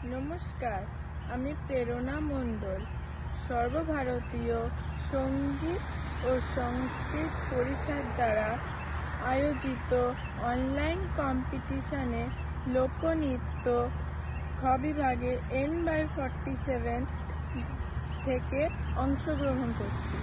নমস্কার, আমি প্রেরণা মণ্ডল। সর্বভারতীয় সঙ্গীত ও সংস্কৃত পরিষদ দ্বারা আয়োজিত অনলাইন কম্পিটিশনে লোকনৃত্য খ বিভাগে N/47 থেকে অংশগ্রহণ করছি।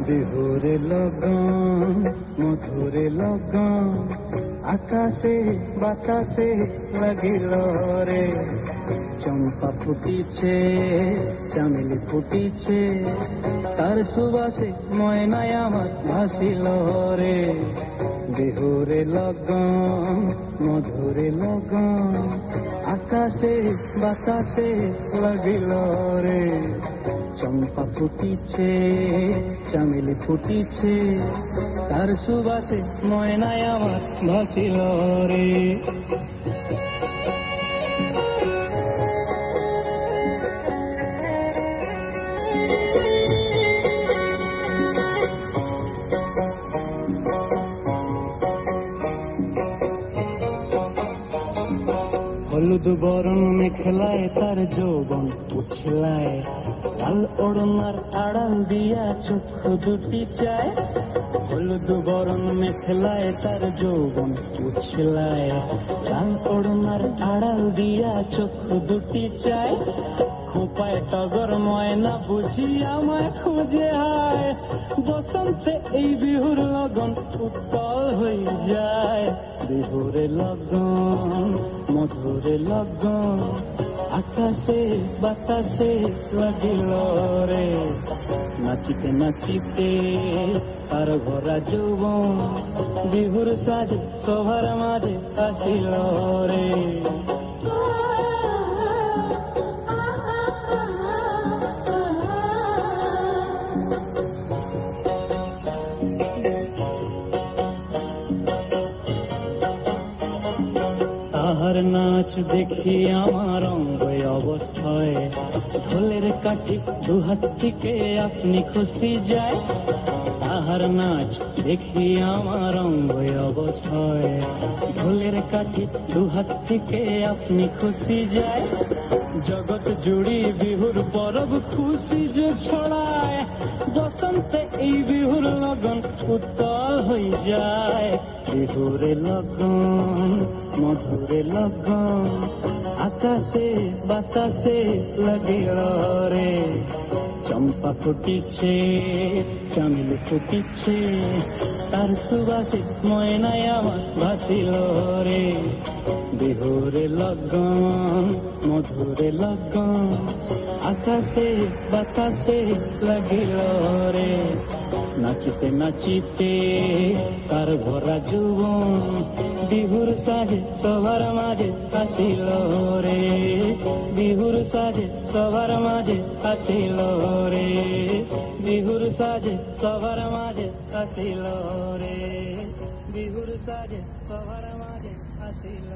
বিহুরে লগন মধুরে লগন আকাশে বাতাসে লাগিল রে, চম্পা ফুটিছে চামেলি ফুটিছে, তার সুবাসে ময়নায় আমার ভাসিল রে। বিহুরে লগন মধুরে লগন আকাশে বাতাসে লাগিল রে, চম্পা ফুটিছে চামেলি ফুটিছে, তার সুবাসে ময়নায় আমার ভাসিল রে। হলুদ বরণ মেখলায় তার যৌবন উছলায়, লাল ওড়নার আড়াল দিয়া চক্ষু দুটি চায়। হলুদ বরণ মেখলায় তার যৌবন উছলায়, লাল ওড়নার আড়াল দিয়া চক্ষু দুটি চায়। খোপায় টগর ময়না বুঝি আমায় খুঁজে আয়, বসন্তে এই বিহুর লগন উত্তল হয়ে যায়। বিহুরে লগন মধুরে লগন আকাশে বাতাসে লাগিল রে, নাচিতে নাচিতে তার ভরা যৌবন বিহুর সাজে সবার মাঝে আসিল রে। তাহার নাচ দেখি আমার অঙ্গ অবস্থায়, ঢোলের কাঠি দুহাত থেকে আপনি খুশি যায়। তাহার নাচ দেখি আমার অঙ্গ অবস্থায়, ঢোলের কাঠি দুহাত থেকে আপনি খুশি যায়। জগৎ জুড়ি বিহুর পরব খুশি যে ছড়ায়, বসন্তে এই বিহুর লগন উত্তল হয়ে যায়। বিহুরে লগন মধুরে লগন আকাশে বাতাসে লাগিল রে, চম্পা ফুটিছে চামেলি ফুটিছে, তার সুবাসে ময়নায় আমার ভাসিল রে। বিহুরে লগন মধুরে লগন আকাশে বাতাসে লাগিল রে, নাচিতে নাচিতে তার ভরা যৌবন বিহুর সাজে সবার মাঝে আসিল রে। বিহুর সাজে সবার মাঝে আসিল রে, বিহুর সাজে সবার মাঝে আসিল রে, বিহুর সাজে সবার মাঝে আসিল।